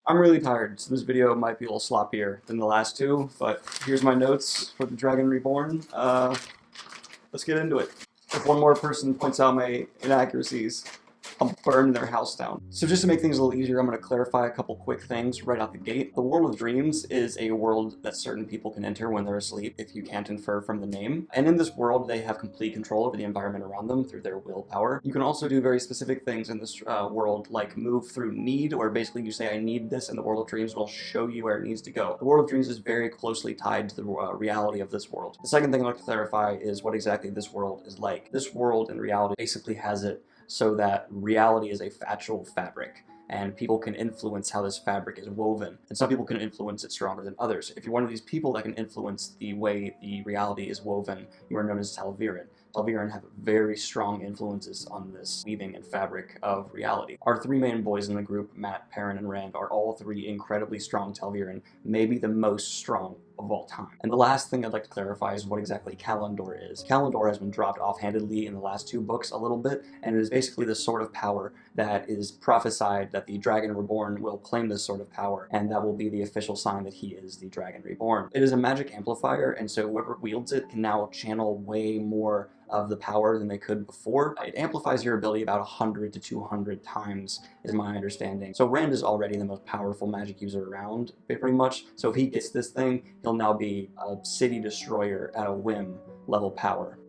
I'm really tired, so this video might be a little sloppier than the last two, but here's my notes for the Dragon Reborn. Let's get into it. If one more person points out my inaccuracies, I'll burn their house down. So just to make things a little easier, I'm going to clarify a couple quick things right out the gate. The World of Dreams is a world that certain people can enter when they're asleep, if you can't infer from the name. And in this world, they have complete control over the environment around them through their willpower. You can also do very specific things in this world, like move through need, where basically you say, I need this, and the World of Dreams will show you where it needs to go. The World of Dreams is very closely tied to the reality of this world. The second thing I'd like to clarify is what exactly this world is like. This world in reality basically has it so that reality is a factual fabric, and people can influence how this fabric is woven. And some people can influence it stronger than others. If you're one of these people that can influence the way the reality is woven, you are known as Talviren. Talviren have very strong influences on this weaving and fabric of reality. Our three main boys in the group, Matt, Perrin, and Rand, are all three incredibly strong Talviren, maybe the most strong of all time. And the last thing I'd like to clarify is what exactly Kalandor is. Kalandor has been dropped offhandedly in the last two books a little bit, and it is basically the sort of power that is prophesied that the Dragon Reborn will claim this sort of power, and that will be the official sign that he is the Dragon Reborn. It is a magic amplifier, and so whoever wields it can now channel way more of the power than they could before. It amplifies your ability about 100 to 200 times, is my understanding. So Rand is already the most powerful magic user around, pretty much. So if he gets this thing, he'll now be a city destroyer at a whim level power.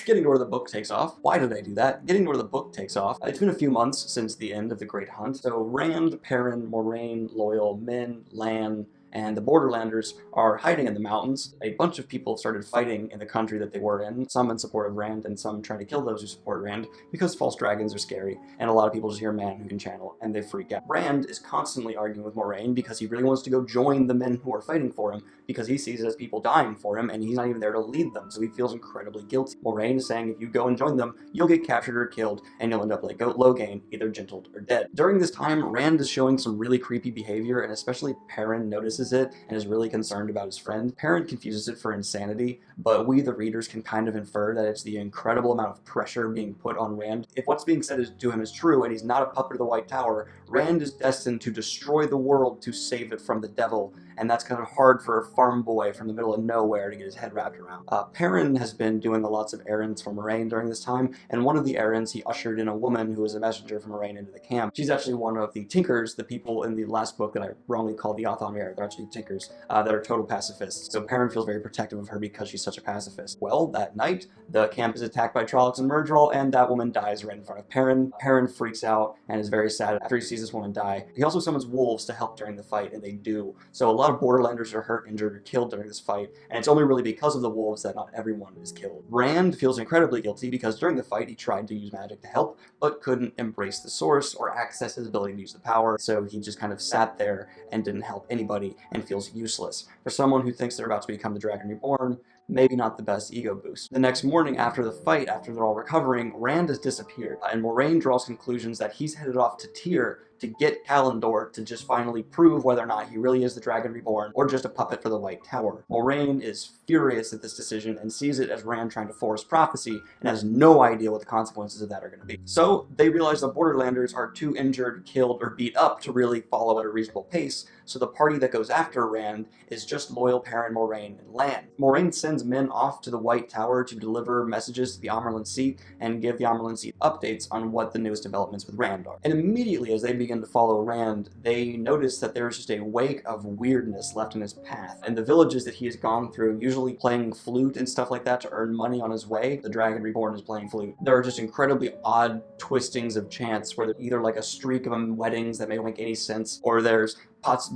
Getting to where the book takes off. Why did I do that? Getting to where the book takes off. It's been a few months since the end of the Great Hunt. So Rand, Perrin, Moiraine, Loial, Min, Lan, and the Borderlanders are hiding in the mountains. A bunch of people started fighting in the country that they were in, some in support of Rand and some trying to kill those who support Rand, because false dragons are scary, and a lot of people just hear a man who can channel, and they freak out. Rand is constantly arguing with Moiraine because he really wants to go join the men who are fighting for him, because he sees it as people dying for him, and he's not even there to lead them, so he feels incredibly guilty. Moiraine is saying if you go and join them, you'll get captured or killed, and you'll end up like Logain, either gentled or dead. During this time, Rand is showing some really creepy behavior, and especially Perrin notices it and is really concerned about his friend. Perrin confuses it for insanity, but we, the readers, can kind of infer that it's the incredible amount of pressure being put on Rand. If what's being said to him is true, and he's not a puppet of the White Tower, Rand is destined to destroy the world to save it from the devil, and that's kind of hard for a farm boy from the middle of nowhere to get his head wrapped around. Perrin has been doing lots of errands for Moiraine during this time, and one of the errands he ushered in a woman who was a messenger from Moiraine into the camp. She's actually one of the Tinkers, the people in the last book that I wrongly called the Athomir. They're actually Tinkers, that are total pacifists. So Perrin feels very protective of her because she's such a pacifist. Well, that night, the camp is attacked by Trollocs and Myrddraal, and that woman dies right in front of Perrin. Perrin freaks out and is very sad after he sees this woman die. He also summons wolves to help during the fight, and they do. So a lot of Borderlanders are hurt, injured, or killed during this fight, and it's only really because of the wolves that not everyone is killed. Rand feels incredibly guilty because during the fight he tried to use magic to help, but couldn't embrace the source or access his ability to use the power, so he just kind of sat there and didn't help anybody and feels useless. For someone who thinks they're about to become the Dragon Reborn, maybe not the best ego boost. The next morning after the fight, after they're all recovering, Rand has disappeared, and Moiraine draws conclusions that he's headed off to Tyr to get Kalandor to just finally prove whether or not he really is the Dragon Reborn or just a puppet for the White Tower. Moiraine is furious at this decision and sees it as Rand trying to force prophecy and has no idea what the consequences of that are going to be. So they realize the Borderlanders are too injured, killed, or beat up to really follow at a reasonable pace, so the party that goes after Rand is just Loial, Perrin, Moiraine, and Lan. Moiraine sends men off to the White Tower to deliver messages to the Amyrlin Seat and give the Amyrlin Seat updates on what the newest developments with Rand are. And immediately as they begin to follow Rand, they notice that there's just a wake of weirdness left in his path. And the villages that he has gone through, usually playing flute and stuff like that to earn money on his way, the Dragon Reborn is playing flute. There are just incredibly odd twistings of chants where there's either like a streak of weddings that may not make any sense, or there's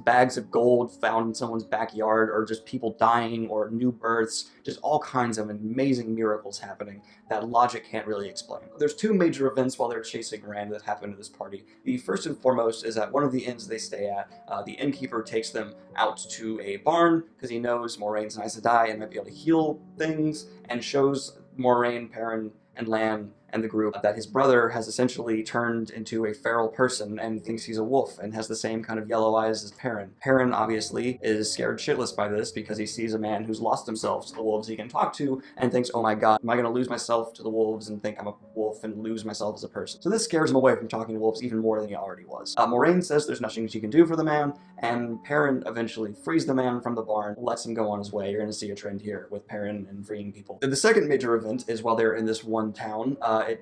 bags of gold found in someone's backyard, or just people dying, or new births, just all kinds of amazing miracles happening that logic can't really explain. There's two major events while they're chasing Rand that happen to this party. The first and foremost is at one of the inns they stay at, the innkeeper takes them out to a barn because he knows Moraine's an Aes Sedai and might be able to heal things, and shows Moiraine, Perrin, and Lan and the group that his brother has essentially turned into a feral person and thinks he's a wolf and has the same kind of yellow eyes as Perrin. Perrin obviously is scared shitless by this because he sees a man who's lost himself to the wolves he can talk to and thinks, oh my god, am I going to lose myself to the wolves and think I'm a wolf and lose myself as a person? So this scares him away from talking to wolves even more than he already was. Moraine says there's nothing she can do for the man, and Perrin eventually frees the man from the barn, lets him go on his way. You're going to see a trend here with Perrin and freeing people. The second major event is while they're in this one town,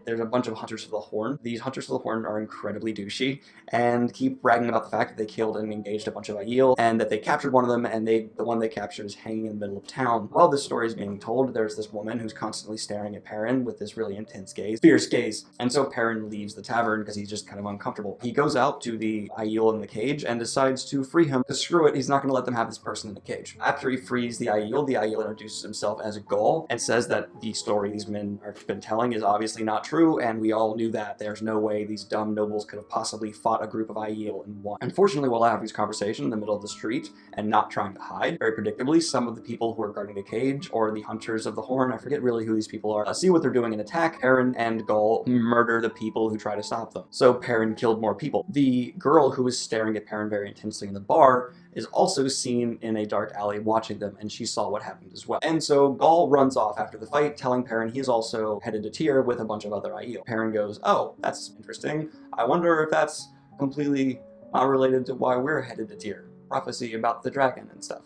there's a bunch of Hunters for the Horn. These Hunters for the Horn are incredibly douchey and keep bragging about the fact that they killed and engaged a bunch of Aiel and that they captured one of them, and the one they captured is hanging in the middle of town. While this story is being told, there's this woman who's constantly staring at Perrin with this really intense gaze, fierce gaze, and so Perrin leaves the tavern because he's just kind of uncomfortable. He goes out to the Aiel in the cage and decides to free him, because screw it, he's not going to let them have this person in the cage. After he frees the Aiel introduces himself as a Gaul and says that the story these men have been telling is obviously not true, and we all knew that. There's no way these dumb nobles could have possibly fought a group of Aiel and won. Unfortunately, while I have this conversation in the middle of the street and not trying to hide, very predictably, some of the people who are guarding the cage, or the Hunters of the Horn, I forget really who these people are, see what they're doing and attack. Perrin and Gaul murder the people who try to stop them. So Perrin killed more people. The girl who was staring at Perrin very intensely in the bar is also seen in a dark alley watching them, and she saw what happened as well. And so Gaul runs off after the fight, telling Perrin he is also headed to Tyr with a bunch of other Aiel. Perrin goes, oh, that's interesting. I wonder if that's completely not related to why we're headed to Tyr. Prophecy about the dragon and stuff.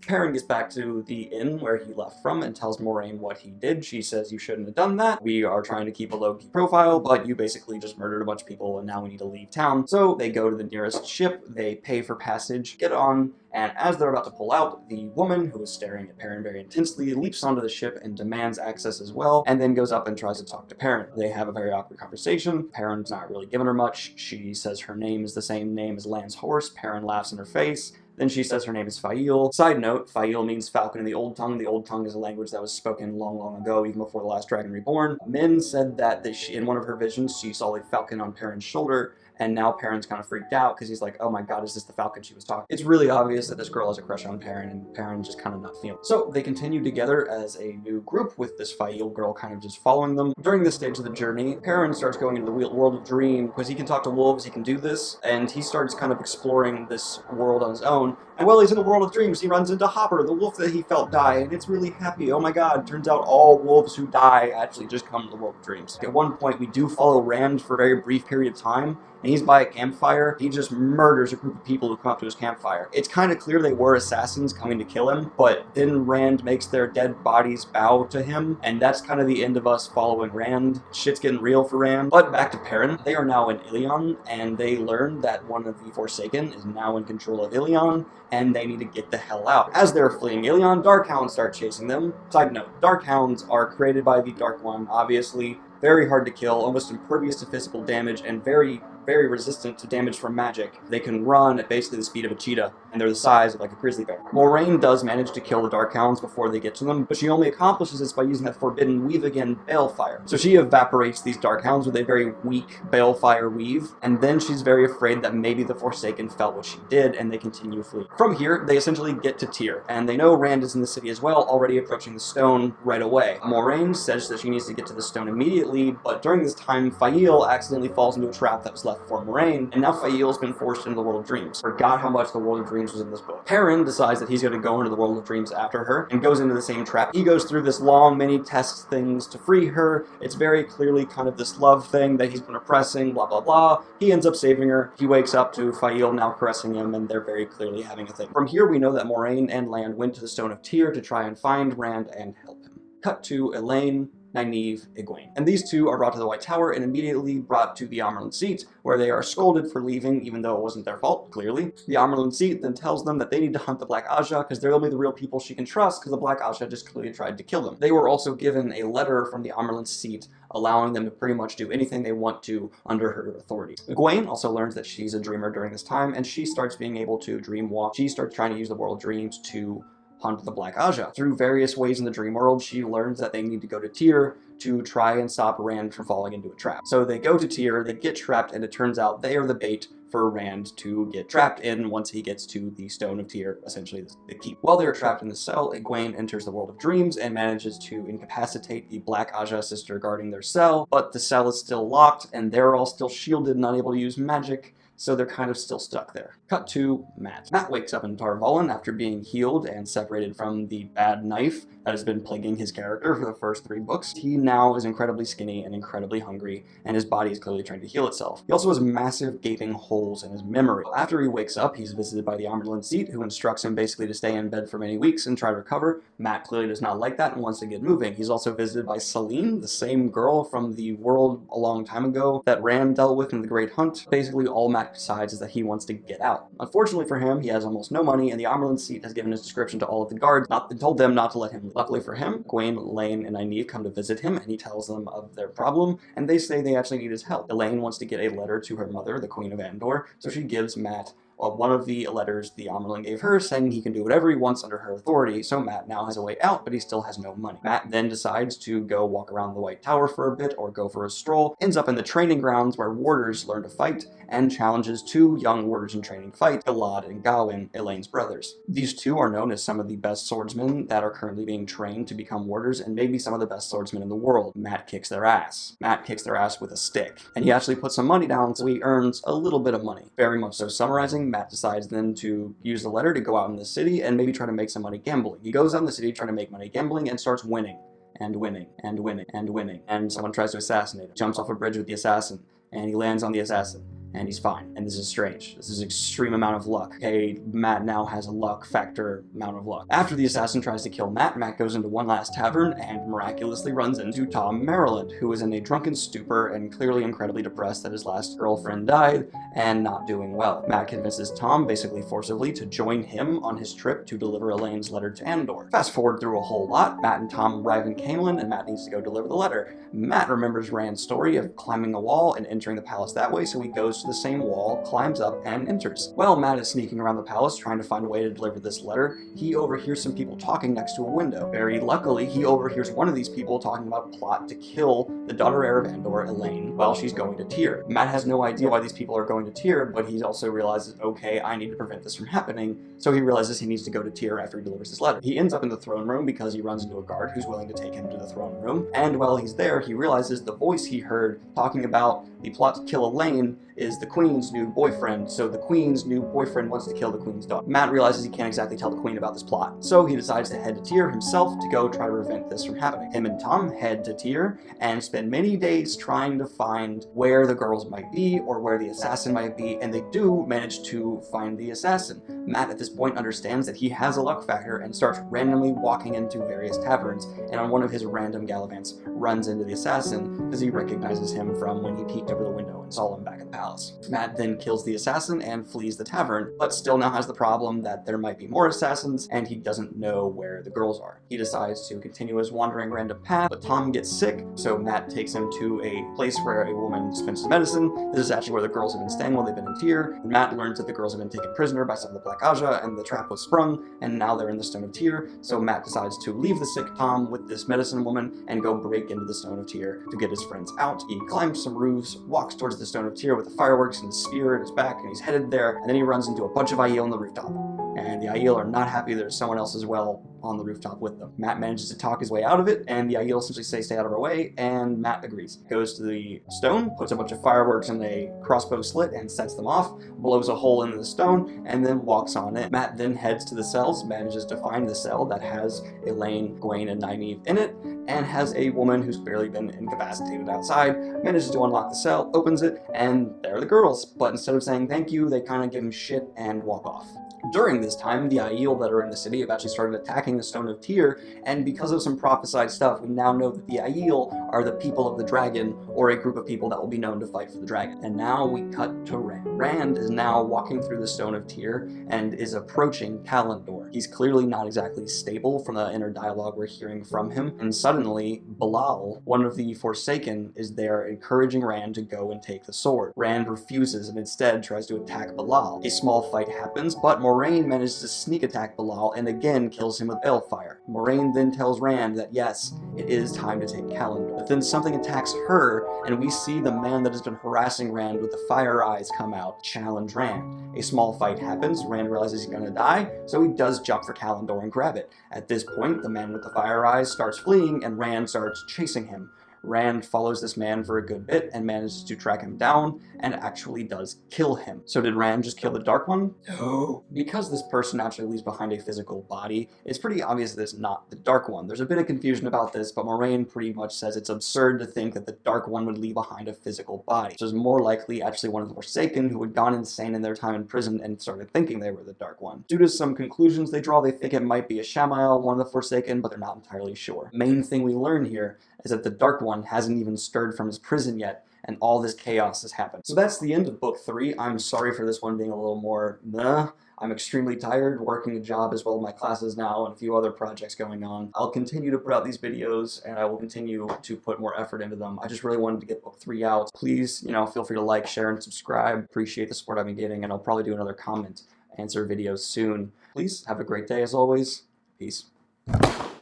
Perrin gets back to the inn where he left from and tells Moraine what he did. She says, you shouldn't have done that. We are trying to keep a low-key profile, but you basically just murdered a bunch of people and now we need to leave town. So they go to the nearest ship, they pay for passage, get on, and as they're about to pull out, the woman, who is staring at Perrin very intensely, leaps onto the ship and demands access as well, and then goes up and tries to talk to Perrin. They have a very awkward conversation. Perrin's not really giving her much. She says her name is the same name as Lan's horse. Perrin laughs in her face. Then she says her name is Fail. Side note, Fail means falcon in the Old Tongue. The Old Tongue is a language that was spoken long, long ago, even before the last Dragon Reborn. Min said that in one of her visions, she saw a falcon on Perrin's shoulder, and now Perrin's kind of freaked out because he's like, oh my god, is this the falcon she was talking? It's really obvious that this girl has a crush on Perrin, and Perrin's just kind of not feeling it. So they continue together as a new group with this Fail girl kind of just following them. During this stage of the journey, Perrin starts going into the world of Dream because he can talk to wolves, he can do this, and he starts kind of exploring this world on his own. And while he's in the world of dreams, he runs into Hopper, the wolf that he felt die, and it's really happy. Oh my god, turns out all wolves who die actually just come to the world of dreams. At one point, we do follow Rand for a very brief period of time, and he's by a campfire. He just murders a group of people who come up to his campfire. It's kind of clear they were assassins coming to kill him, but then Rand makes their dead bodies bow to him, and that's kind of the end of us following Rand. Shit's getting real for Rand. But back to Perrin. They are now in Ilion, and they learn that one of the Forsaken is now in control of Ilion, and they need to get the hell out. As they're fleeing Ilion, Darkhounds start chasing them. Side note, Darkhounds are created by the Dark One, obviously. Very hard to kill, almost impervious to physical damage, and very resistant to damage from magic. They can run at basically the speed of a cheetah, and they're the size of like a grizzly bear. Moraine does manage to kill the Darkhounds before they get to them, but she only accomplishes this by using that forbidden weave again, Balefire. So she evaporates these Darkhounds with a very weak Balefire weave, and then she's very afraid that maybe the Forsaken felt what she did, and they continue fleeing. From here, they essentially get to Tyr, and they know Rand is in the city as well, already approaching the stone right away. Moraine says that she needs to get to the stone immediately, but during this time, Fail accidentally falls into a trap that was left for Moraine, and now Fael's been forced into the World of Dreams. Forgot how much the World of Dreams was in this book. Perrin decides that he's going to go into the World of Dreams after her, and goes into the same trap. He goes through this long, many test things to free her. It's very clearly kind of this love thing that he's been oppressing, blah blah blah. He ends up saving her. He wakes up to Fael now caressing him, and they're very clearly having a thing. From here, we know that Moraine and Lan went to the Stone of Tyr to try and find Rand and help him. Cut to Elaine, Nynaeve, Egwene. And these two are brought to the White Tower and immediately brought to the Amyrlin Seat, where they are scolded for leaving, even though it wasn't their fault, clearly. The Amyrlin Seat then tells them that they need to hunt the Black Ajah because they're only the real people she can trust, because the Black Ajah just clearly tried to kill them. They were also given a letter from the Amyrlin Seat allowing them to pretty much do anything they want to under her authority. Egwene also learns that she's a dreamer during this time, and she starts being able to dream walk. She starts trying to use the World of Dreams to hunt the Black Ajah. Through various ways in the dream world, she learns that they need to go to Tyr to try and stop Rand from falling into a trap. So they go to Tyr, they get trapped, and it turns out they are the bait for Rand to get trapped in once he gets to the Stone of Tear, essentially the keep. While they're trapped in the cell, Egwene enters the world of dreams and manages to incapacitate the Black Aja sister guarding their cell, but the cell is still locked and they're all still shielded, not able to use magic, so they're kind of still stuck there. Cut to Mat. Mat wakes up in Tar Valon after being healed and separated from the bad knife that has been plaguing his character for the first 3 books. He now is incredibly skinny and incredibly hungry, and his body is clearly trying to heal itself. He also has massive gaping holes in his memory. After he wakes up, he's visited by the Amyrlin Seat, who instructs him basically to stay in bed for many weeks and try to recover. Mat clearly does not like that and wants to get moving. He's also visited by Selene, the same girl from the world a long time ago that Rand dealt with in the Great Hunt. Basically, all Mat decides is that he wants to get out. Unfortunately for him, he has almost no money, and the Amyrlin Seat has given his description to all of the guards and told them not to let him leave. Luckily for him, Egwene, Elaine, and Nynaeve come to visit him, and he tells them of their problem, and they say they actually need his help. Elaine wants to get a letter to her mother, the Queen of Andor, so she gives Mat one of the letters the Amyrlin gave her, saying he can do whatever he wants under her authority, so Mat now has a way out, but he still has no money. Mat then decides to go walk around the White Tower for a bit, or go for a stroll, ends up in the training grounds where warders learn to fight, and challenges 2 young warders in training fight, Galad and Gawain, Elaine's brothers. These 2 are known as some of the best swordsmen that are currently being trained to become warders, and maybe some of the best swordsmen in the world. Mat kicks their ass. Mat kicks their ass with a stick, and he actually puts some money down, so he earns a little bit of money. Very much so. Summarizing, Mat decides then to use the letter to go out in the city and maybe try to make some money gambling. He goes out in the city trying to make money gambling and starts winning, and winning, and winning, and winning, and someone tries to assassinate him. Jumps off a bridge with the assassin, and he lands on the assassin, and he's fine. And this is strange. This is extreme amount of luck. Okay, Mat now has a luck factor amount of luck. After the assassin tries to kill Mat, Mat goes into one last tavern and miraculously runs into Tom Maryland, who is in a drunken stupor and clearly incredibly depressed that his last girlfriend died and not doing well. Mat convinces Tom, basically forcibly, to join him on his trip to deliver Elaine's letter to Andor. Fast forward through a whole lot, Mat and Tom arrive in Caemlyn, and Mat needs to go deliver the letter. Mat remembers Rand's story of climbing a wall and entering the palace that way, so he goes to the same wall, climbs up, and enters. While Mat is sneaking around the palace trying to find a way to deliver this letter, he overhears some people talking next to a window. Very luckily, he overhears one of these people talking about a plot to kill the daughter heir of Andor, Elaine, while she's going to Tyr. Mat has no idea why these people are going to Tyr, but he also realizes, okay, I need to prevent this from happening, so he realizes he needs to go to Tyr after he delivers his letter. He ends up in the throne room because he runs into a guard who's willing to take him to the throne room, and while he's there, he realizes the voice he heard talking about the plot to kill Elaine is the Queen's new boyfriend, so the Queen's new boyfriend wants to kill the Queen's daughter. Mat realizes he can't exactly tell the Queen about this plot, so he decides to head to Tyr himself to go try to prevent this from happening. Him and Tom head to Tyr and spend many days trying to find where the girls might be or where the assassin might be, and they do manage to find the assassin. Mat at this point understands that he has a luck factor and starts randomly walking into various taverns, and on one of his random gallivants runs into the assassin because he recognizes him from when he peeked over the window and saw him back at the palace. Mat then kills the assassin and flees the tavern, but still now has the problem that there might be more assassins and he doesn't know where the girls are. He decides to continue his wandering random path, but Tom gets sick, so Mat takes him to a place where a woman dispenses medicine. This is actually where the girls have been staying while they've been in Tyr. Mat learns that the girls have been taken prisoner by some of the Black Aja and the trap was sprung, and now they're in the Stone of Tyr, so Mat decides to leave the sick Tom with this medicine woman and go break into the Stone of Tyr to get his friends out. He climbs some roofs, walks towards the Stone of Tyr with the fireworks and the spear in his back, and he's headed there, and then he runs into a bunch of Aiel on the rooftop. And the Aiel are not happy there's someone else as well on the rooftop with them. Mat manages to talk his way out of it, and the Aiel essentially say stay out of our way, and Mat agrees. Goes to the stone, puts a bunch of fireworks in a crossbow slit and sets them off, blows a hole into the stone, and then walks on it. Mat then heads to the cells, manages to find the cell that has Elaine, Egwene, and Nynaeve in it, and has a woman who's barely been incapacitated outside, manages to unlock the cell, opens it, and there are the girls. But instead of saying thank you, they kind of give him shit and walk off. During this time, the Aiel that are in the city have actually started attacking the Stone of Tyr, and because of some prophesied stuff, we now know that the Aiel are the people of the dragon, or a group of people that will be known to fight for the dragon. And now we cut to Rand. Rand is now walking through the Stone of Tyr and is approaching Kalandor. He's clearly not exactly stable from the inner dialogue we're hearing from him, and suddenly, Be'lal, one of the Forsaken, is there encouraging Rand to go and take the sword. Rand refuses and instead tries to attack Be'lal. A small fight happens, but more Moiraine manages to sneak attack Bilal and again kills him with Balefire. Moiraine then tells Rand that yes, it is time to take Kalandor. But then something attacks her, and we see the man that has been harassing Rand with the fire eyes come out, challenge Rand. A small fight happens, Rand realizes he's gonna die, so he does jump for Kalandor and grab it. At this point, the man with the fire eyes starts fleeing, and Rand starts chasing him. Rand follows this man for a good bit and manages to track him down and actually does kill him. So did Rand just kill the Dark One? No. Because this person actually leaves behind a physical body, it's pretty obvious that it's not the Dark One. There's a bit of confusion about this, but Moiraine pretty much says it's absurd to think that the Dark One would leave behind a physical body. So it's more likely actually one of the Forsaken who had gone insane in their time in prison and started thinking they were the Dark One. Due to some conclusions they draw, they think it might be Ashamael, one of the Forsaken, but they're not entirely sure. Main thing we learn here is that the Dark One hasn't even stirred from his prison yet, and all this chaos has happened. So that's the end of book 3. I'm sorry for this one being a little more meh. I'm extremely tired, working a job as well as my classes now and a few other projects going on. I'll continue to put out these videos and I will continue to put more effort into them. I just really wanted to get book 3 out. Please, feel free to like, share, and subscribe. Appreciate the support I've been getting, and I'll probably do another comment answer video soon. Please have a great day as always. Peace.